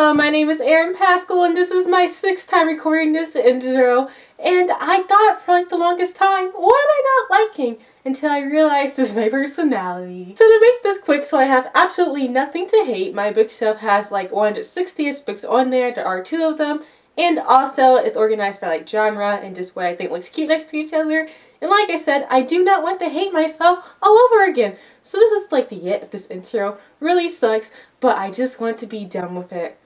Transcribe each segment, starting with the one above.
Hello, my name is Erin Pascal, and this is my 6th time recording this intro. And I thought for like the longest time, what am I not liking? Until I realized this is my personality. So to make this quick, so I have absolutely nothing to hate, my bookshelf has like 160-ish books on there. There are 2 of them. And also, it's organized by like genre and just what I think looks cute next to each other. And like I said, I do not want to hate myself all over again. So this is like the it of this intro. Really sucks, but I just want to be done with it.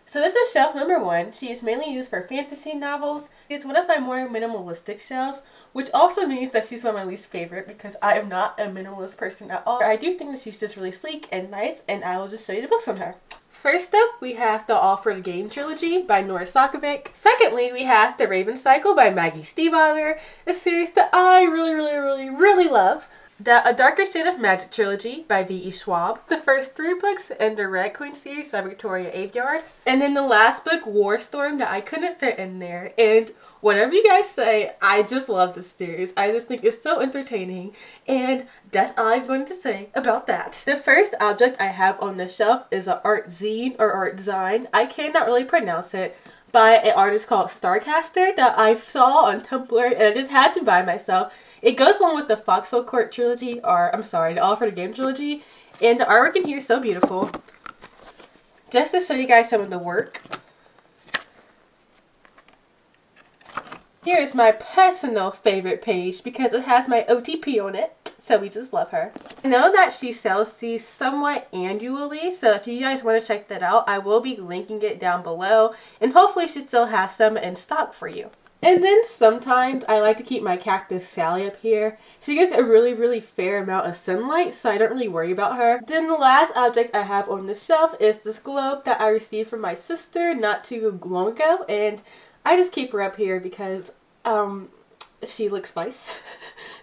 So this is shelf number 1. She is mainly used for fantasy novels. It's one of my more minimalistic shelves, which also means that she's one of my least favorite because I am not a minimalist person at all. I do think that she's just really sleek and nice, and I will just show you the books on her. First up, we have the All for the Game trilogy by Nora Sakavic. Secondly, we have The Raven Cycle by Maggie Stiefvater, a series that I really love. The A Darker Shade of Magic trilogy by V.E. Schwab. The first 3 books in the Red Queen series by Victoria Aveyard. And then the last book, War Storm, that I couldn't fit in there. And whatever you guys say, I just love this series. I just think it's so entertaining. And that's all I'm going to say about that. The first object I have on the shelf is an art zine or art design. I cannot really pronounce it. By an artist called Starcaster that I saw on Tumblr and I just had to buy myself. It goes along with the Foxhole Court trilogy, or I'm sorry, the All for the Game trilogy, and the artwork in here is so beautiful. Just to show you guys some of the work. Here is my personal favorite page because it has my OTP on it. So we just love her. I know that she sells these somewhat annually, so if you guys want to check that out, I will be linking it down below, and hopefully she still has some in stock for you. And then sometimes I like to keep my cactus Sally up here. She gets a really fair amount of sunlight, so I don't really worry about her. Then the last object I have on the shelf is this globe that I received from my sister not too long ago, and I just keep her up here because she looks nice.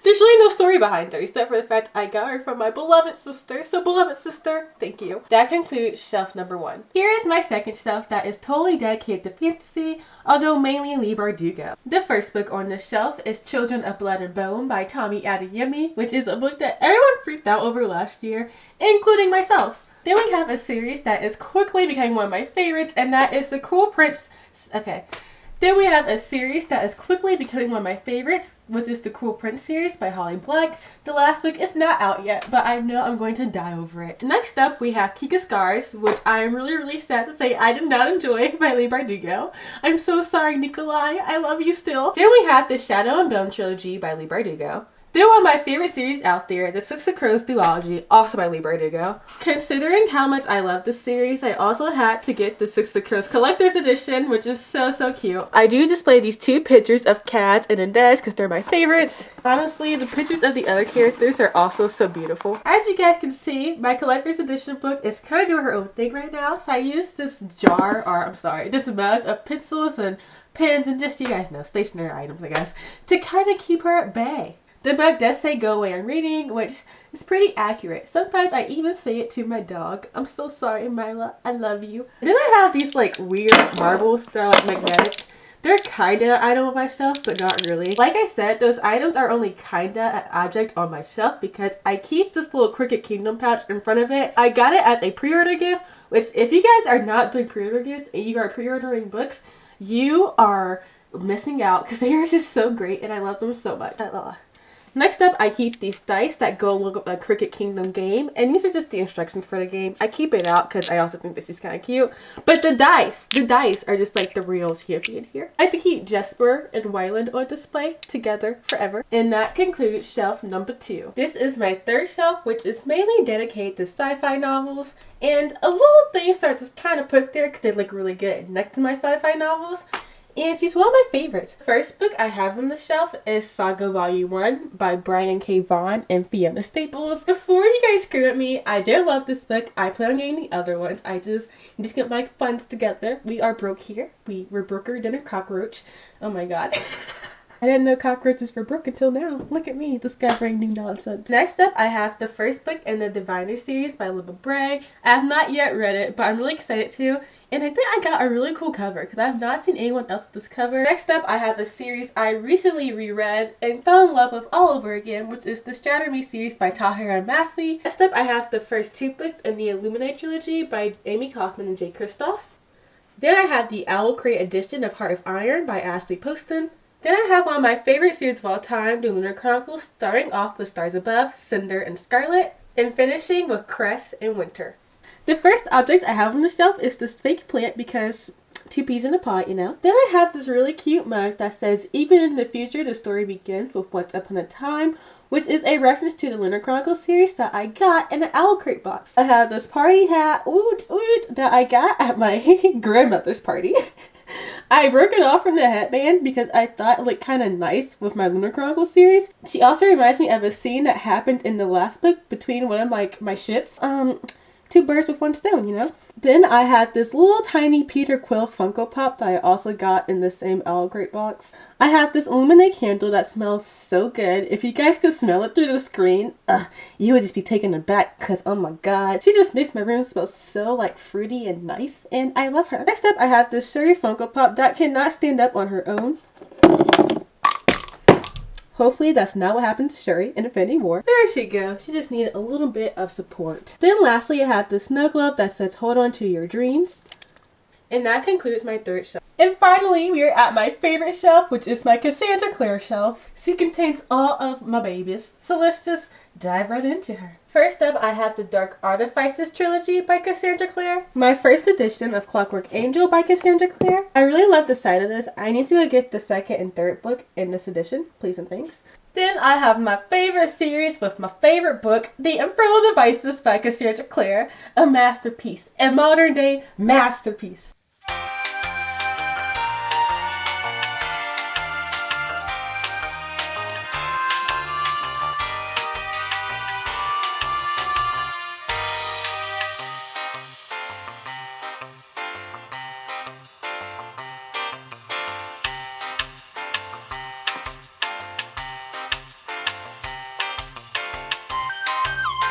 There's really no story behind her except for the fact I got her from my beloved sister. So beloved sister, thank you. That concludes shelf number 1. Here is my second shelf that is totally dedicated to fantasy, although mainly Leigh Bardugo. The first book on this shelf is Children of Blood and Bone by Tommy Adeyemi, which is a book that everyone freaked out over last year, including myself. Then we have a series that is quickly becoming one of my favorites, and that is The Cruel Prince. Then we have a series that is quickly becoming one of my favorites, which is the Cruel Prince series by Holly Black. The last book is not out yet, but I know I'm going to die over it. Next up, we have Kika Scars, which I am really sad to say I did not enjoy, by Leigh Bardugo. I'm so sorry, Nikolai. I love you still. Then we have the Shadow and Bone trilogy by Leigh Bardugo. Then one of my favorite series out there, the Six of Crows duology, also by Leigh Bardugo. Considering how much I love this series, I also had to get the Six of Crows collector's edition, which is so cute. I do display these 2 pictures of cats and Inez because they're my favorites. Honestly, the pictures of the other characters are also so beautiful. As you guys can see, my collector's edition book is kind of doing her own thing right now, so I used this this mug of pencils and pens and just, you guys know, stationary items, I guess, to kind of keep her at bay. The book does say go away on reading, which is pretty accurate. Sometimes I even say it to my dog. I'm so sorry, Mila. I love you. Then I have these like weird marbles that are like magnetic. They're kinda an item on my shelf, but not really. Like I said, those items are only kinda an object on my shelf because I keep this little Cricket Kingdom pouch in front of it. I got it as a pre-order gift, which if you guys are not doing pre-order gifts and you are pre-ordering books, you are missing out because they are just so great and I love them so much. Next up, I keep these dice that go along with a Cricket Kingdom game, and these are just the instructions for the game. I keep it out because I also think this is kind of cute. But the dice are just like the real champion here. I like to keep Jesper and Wyland on display together forever. And that concludes shelf number 2. This is my third shelf, which is mainly dedicated to sci-fi novels, and a little things are just kind of put there because they look really good next to my sci-fi novels. And she's one of my favorites. First book I have on the shelf is Saga Volume 1 by Brian K. Vaughan and Fiona Staples. Before you guys scream at me, I do love this book. I plan on getting the other ones. I just get my funds together. We are broke here. We're broker than a cockroach. Oh my god. I didn't know cockroaches were broke until now. Look at me, discovering new nonsense. Next up, I have the first book in the Diviner series by Libba Bray. I have not yet read it, but I'm really excited to. And I think I got a really cool cover because I have not seen anyone else with this cover. Next up, I have a series I recently reread and fell in love with all over again, which is the Shatter Me series by Tahira Mathley. Next up, I have the first 2 books in the Illuminate trilogy by Amy Kaufman and Jay Kristoff. Then I have the Owl Crate edition of Heart of Iron by Ashley Poston. Then I have one of my favorite series of all time, the Lunar Chronicles, starting off with Stars Above, Cinder, and Scarlet, and finishing with Cress and Winter. The first object I have on the shelf is this fake plant because 2 peas in a pod, you know. Then I have this really cute mug that says, even in the future, the story begins with Once Upon a Time, which is a reference to the Lunar Chronicles series that I got in an Owl Crate box. I have this party hat, that I got at my grandmother's party. I broke it off from the headband because I thought it looked kind of nice with my Lunar Chronicles series. She also reminds me of a scene that happened in the last book between one of my ships. 2 birds with 1 stone, you know? Then I had this little tiny Peter Quill Funko Pop that I also got in the same Owl Crate box. I have this Illuminate candle that smells so good. If you guys could smell it through the screen, you would just be taken aback because, oh my god, she just makes my room smell so like fruity and nice, and I love her. Next up, I have this Sherry Funko Pop that cannot stand up on her own. Hopefully that's not what happened to Sherry in Infinity War. There she goes. She just needed a little bit of support. Then lastly, I have this snow globe that says hold on to your dreams. And that concludes my 3rd shelf. And finally, we are at my favorite shelf, which is my Cassandra Clare shelf. She contains all of my babies. So let's just dive right into her. First up, I have the Dark Artifices trilogy by Cassandra Clare. My first edition of Clockwork Angel by Cassandra Clare. I really love the side of this. I need to go get the 2nd and 3rd book in this edition. Please and thanks. Then I have my favorite series with my favorite book, The Infernal Devices by Cassandra Clare. A masterpiece. A modern day masterpiece.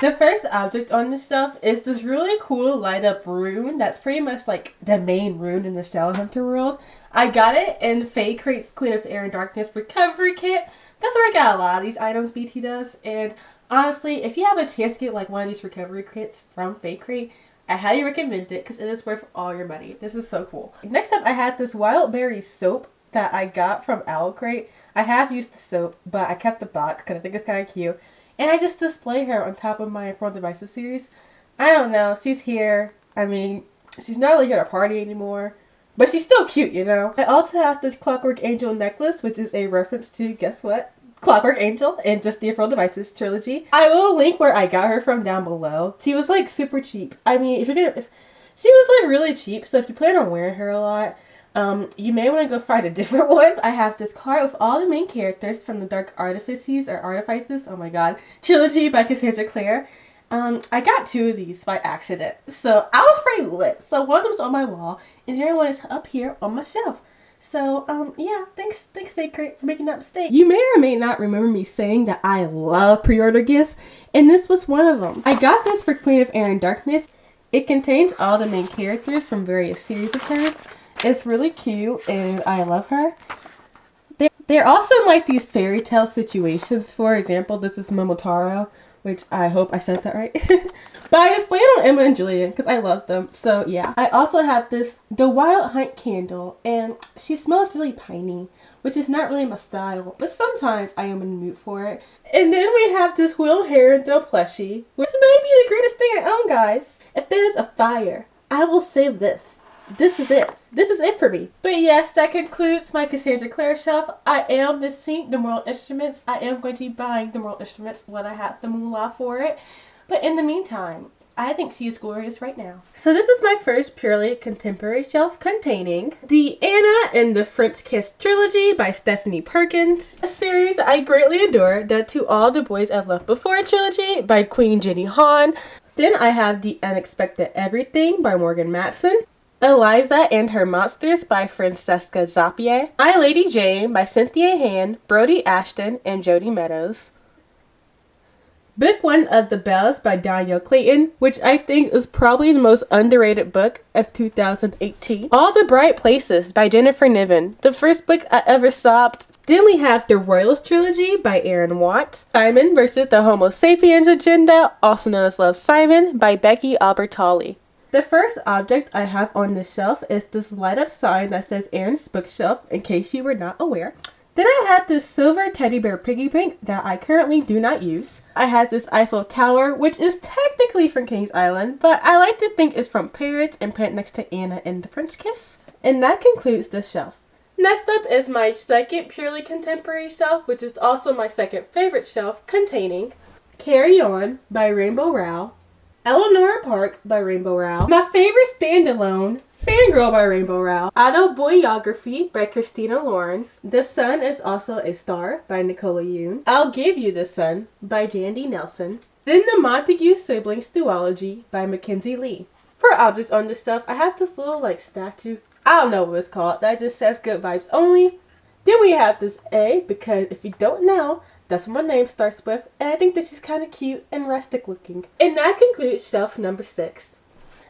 The first object on the shelf is this really cool light up rune that's pretty much like the main rune in the Shadowhunter world. I got it in Faye Crate's Queen of Air and Darkness recovery kit. That's where I got a lot of these items, BT does. And honestly, if you have a chance to get like one of these recovery kits from Faye Crate, I highly recommend it because it is worth all your money. This is so cool. Next up, I had this wild berry soap that I got from Owl Crate. I have used the soap, but I kept the box because I think it's kind of cute. And I just display her on top of my Infernal Devices series. I don't know. She's here. I mean, she's not really here to party anymore. But she's still cute, you know? I also have this Clockwork Angel necklace, which is a reference to, guess what? Clockwork Angel and just the Infernal Devices trilogy. I will link where I got her from down below. She was like super cheap. I mean, she was like really cheap. So if you plan on wearing her a lot, you may want to go find a different one. I have this card with all the main characters from the Dark Artifices, oh my god, trilogy by Cassandra Clare. I got 2 of these by accident, so I was pretty lit. So one of them's on my wall, and the other one is up here on my shelf. So, yeah, thanks Faye Crate for making that mistake. You may or may not remember me saying that I love pre-order gifts, and this was one of them. I got this for Queen of Air and Darkness. It contains all the main characters from various series of hers. It's really cute and I love her. They're also in like these fairy tale situations. For example, this is Momotaro, which I hope I said that right. But I displayed it on Emma and Julian because I love them. So yeah. I also have the Wild Hunt candle, and she smells really piney, which is not really my style, but sometimes I am in the mood for it. And then we have this Will Herondale plushie, which may be the greatest thing I own, guys. If there's a fire, I will save this. This is it. This is it for me. But yes, that concludes my Cassandra Clare shelf. I am missing the Moral Instruments. I am going to be buying the Moral Instruments when I have the moolah for it. But in the meantime, I think she is glorious right now. So this is my first purely contemporary shelf containing the Anna and the French Kiss trilogy by Stephanie Perkins. A series I greatly adore, that To All the Boys I've Loved Before trilogy by Queen Jenny Han. Then I have the Unexpected Everything by Morgan Matson. Eliza and Her Monsters by Francesca Zapier. My Lady Jane by Cynthia Han, Brody Ashton, and Jody Meadows. Book 1 of The Bells by Danielle Clayton, which I think is probably the most underrated book of 2018. All the Bright Places by Jennifer Niven, the first book I ever sobbed. Then we have The Royals Trilogy by Aaron Watt. Simon versus the Homo Sapiens Agenda, also known as Love, Simon, by Becky Albertalli. The first object I have on the shelf is this light up sign that says Aaron's Bookshelf, in case you were not aware. Then I have this silver teddy bear piggy bank that I currently do not use. I have this Eiffel Tower, which is technically from Kings Island, but I like to think it's from Paris and put next to Anna in The French Kiss. And that concludes the shelf. Next up is my second purely contemporary shelf, which is also my second favorite shelf, containing Carry On by Rainbow Rowell, Eleanor Park by Rainbow Rowell, my favorite standalone, Fangirl by Rainbow Rowell, Autobiography by Christina Lauren, The Sun is Also a Star by Nicola Yoon, I'll Give You the Sun by Jandy Nelson, then the Montague Siblings Duology by Mackenzie Lee. For objects on this stuff, I have this little statue, I don't know what it's called, that just says good vibes only. Then we have this A, because if you don't know, that's what my name starts with, and I think this is kind of cute and rustic looking. And that concludes shelf number 6.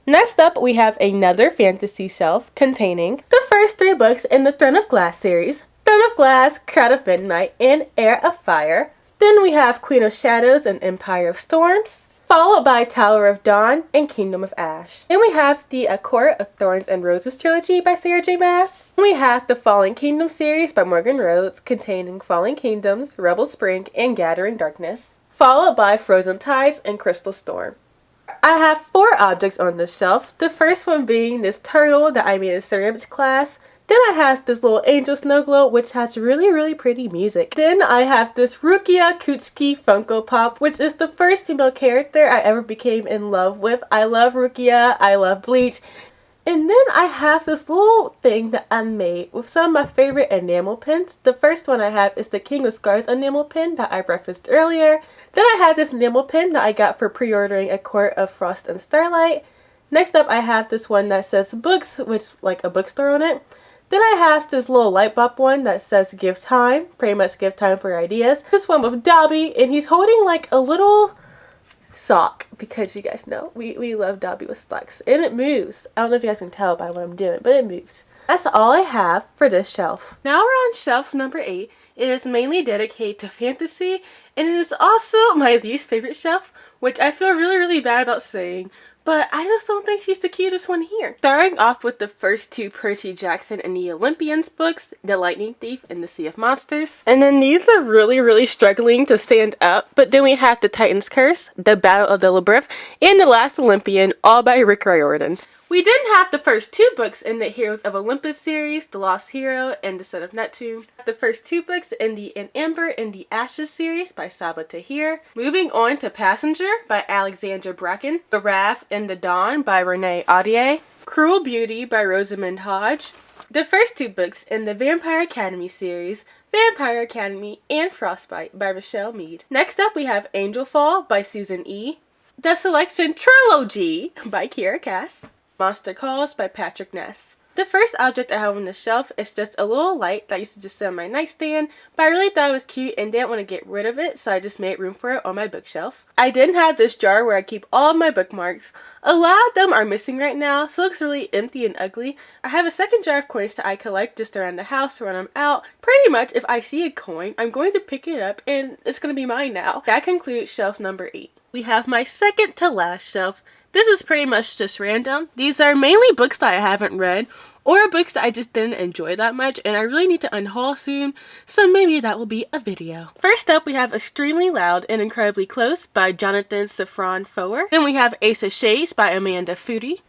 Next up, we have another fantasy shelf containing the first 3 books in the Throne of Glass series, Throne of Glass, Crowd of Midnight, and Heir of Fire. Then we have Queen of Shadows and Empire of Storms, followed by Tower of Dawn and Kingdom of Ash. Then we have the A Court of Thorns and Roses trilogy by Sarah J. Maas. We have the Fallen Kingdom series by Morgan Rhodes, containing Fallen Kingdoms, Rebel Spring, and Gathering Darkness, followed by Frozen Tides and Crystal Storm. I have 4 objects on this shelf, the first one being this turtle that I made in ceramics class. Then I have this little angel snow globe, which has really pretty music. Then I have this Rukia Kuchiki Funko Pop, which is the first female character I ever became in love with. I love Rukia, I love Bleach. And then I have this little thing that I made with some of my favorite enamel pins. The first one I have is the King of Scars enamel pin that I referenced earlier. Then I have this enamel pin that I got for pre-ordering A Court of Frost and Starlight. Next up I have this one that says books, which like a bookstore on it. Then I have this little light bulb one that says give time, pretty much give time for ideas. This one with Dobby, and he's holding like a little sock, because you guys know we love Dobby with socks, and it moves. I don't know if you guys can tell by what I'm doing, but it moves. That's all I have for this shelf. Now we're on shelf number 8. It is mainly dedicated to fantasy, and it is also my least favorite shelf, which I feel really bad about saying, but I just don't think she's the cutest one here. Starting off with the first 2 Percy Jackson and the Olympians books, The Lightning Thief and The Sea of Monsters. And then these are really struggling to stand up, but then we have The Titan's Curse, The Battle of the Labyrinth, and The Last Olympian, all by Rick Riordan. We then have the first 2 books in the Heroes of Olympus series, The Lost Hero and The Son of Neptune. The first 2 books in the In Amber and the Ashes series by Saba Tahir. Moving on to Passenger by Alexandra Bracken. The Wrath and the Dawn by Renee Audier. Cruel Beauty by Rosamund Hodge. The first 2 books in the Vampire Academy series, Vampire Academy and Frostbite by Michelle Mead. Next up we have Angel Fall by Susan E. The Selection Trilogy by Kiera Cass. Monster Calls by Patrick Ness. The first object I have on the shelf is just a little light that used to just sit on my nightstand, but I really thought it was cute and didn't want to get rid of it, so I just made room for it on my bookshelf. I then have this jar where I keep all of my bookmarks. A lot of them are missing right now, so it looks really empty and ugly. I have a second jar of coins that I collect just around the house when I'm out. Pretty much if I see a coin, I'm going to pick it up and it's going to be mine now. That concludes shelf number 8. We have my second to last shelf. This is pretty much just random. These are mainly books that I haven't read, or books that I just didn't enjoy that much and I really need to unhaul soon, so maybe that will be a video. First up we have Extremely Loud and Incredibly Close by Jonathan Safran Foer. Then we have Ace of Shades by Amanda Foody.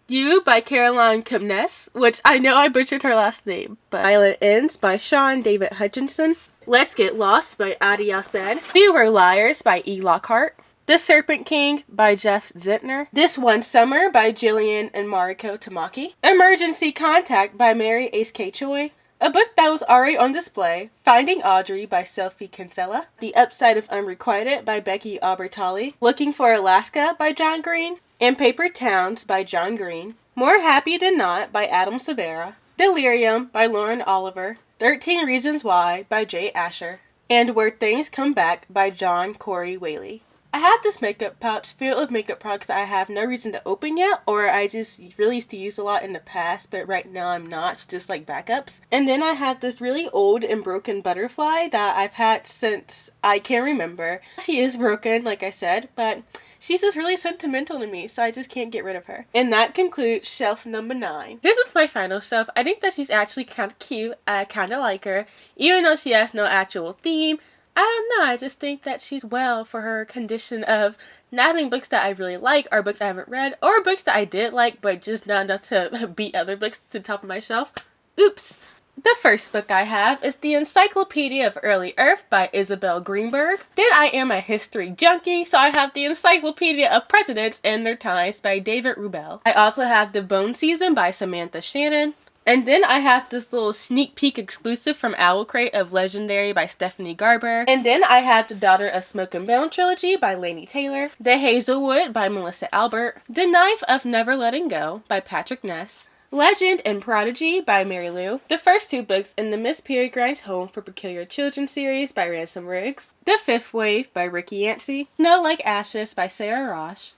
You by Caroline Kemness, which I know I butchered her last name, but Violent Ends by Sean David Hutchinson. Let's Get Lost by Adi Al-Said. We Were Liars by E. Lockhart. The Serpent King by Jeff Zentner. This One Summer by Jillian and Mariko Tamaki. Emergency Contact by Mary Ace K. Choi. A book that was already on display, Finding Audrey by Sophie Kinsella. The Upside of Unrequited by Becky Albertalli. Looking for Alaska by John Green. and Paper Towns by John Green, More Happy Than Not by Adam Severa, Delirium by Lauren Oliver, 13 Reasons Why by Jay Asher, and Where Things Come Back by John Corey Whaley. I have this makeup pouch filled with makeup products that I have no reason to open yet, or I just really used to use a lot in the past, but right now I'm not, so just like backups. And then I have this really old and broken butterfly that I've had since I can remember. She is broken, like I said, but she's just really sentimental to me, so I just can't get rid of her. And that concludes shelf number 9. This is my final shelf. I think that she's actually kind of cute. I kind of like her, even though she has no actual theme. I don't know, I just think that she's well for her condition of not having books that I really like, or books I haven't read, or books that I did like, but just not enough to beat other books to the top of my shelf. Oops. The first book I have is The Encyclopedia of Early Earth by Isabel Greenberg. Then I am a history junkie, so I have The Encyclopedia of Presidents and Their Ties by David Rubel. I also have The Bone Season by Samantha Shannon. And then I have this little sneak peek exclusive from Owl Crate of Legendary by Stephanie Garber. And then I have The Daughter of Smoke and Bone trilogy by Laini Taylor. The Hazelwood by Melissa Albert. The Knife of Never Letting Go by Patrick Ness. Legend and Prodigy by Mary Lou. The first 2 books in the Miss Peregrine's Home for Peculiar Children series by Ransom Riggs. The Fifth Wave by Ricky Yancey. Snow Like Ashes by Sarah Rosh.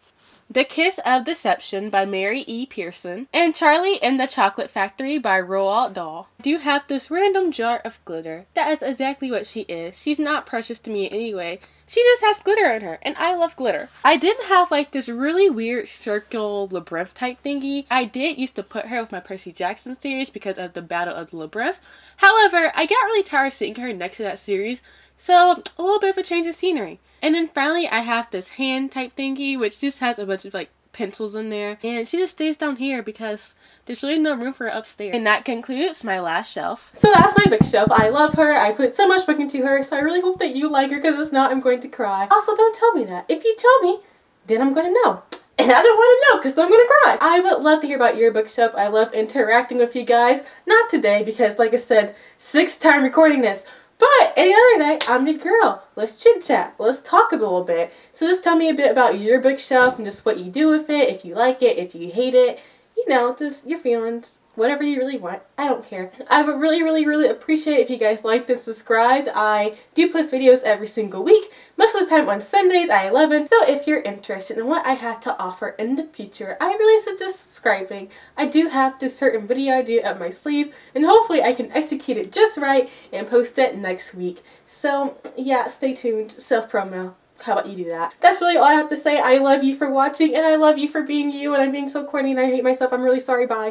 The Kiss of Deception by Mary E. Pearson, and Charlie and the Chocolate Factory by Roald Dahl. I do have this random jar of glitter. That is exactly what she is. She's not precious to me in any way. She just has glitter in her, and I love glitter. I didn't have like this really weird circle labyrinth type thingy. I did used to put her with my Percy Jackson series because of the Battle of the Labyrinth. However, I got really tired of seeing her next to that series, so a little bit of a change of scenery. And then finally I have this hand type thingy, which just has a bunch of like pencils in there, and she just stays down here because there's really no room for her upstairs. And that concludes my last shelf. So that's my bookshelf. I love her. I put so much book into her, so I really hope that you like her, because if not, I'm going to cry. Also, don't tell me that. If you tell me, then I'm going to know. And I don't want to know because I'm going to cry. I would love to hear about your bookshelf. I love interacting with you guys. Not today because, like I said, 6th time recording this. But any other day, I'm the girl. Let's chit chat. Let's talk a little bit. So just tell me a bit about your bookshelf and just what you do with it, if you like it, if you hate it. You know, just your feelings. Whatever you really want. I don't care. I would really appreciate if you guys liked and subscribed. I do post videos every single week. Most of the time on Sundays at 11. So if you're interested in what I have to offer in the future, I really suggest subscribing. I do have this certain video idea up my sleeve, and hopefully I can execute it just right and post it next week. So yeah, stay tuned. Self-promo. How about you do that? That's really all I have to say. I love you for watching, and I love you for being you, and I'm being so corny and I hate myself. I'm really sorry. Bye.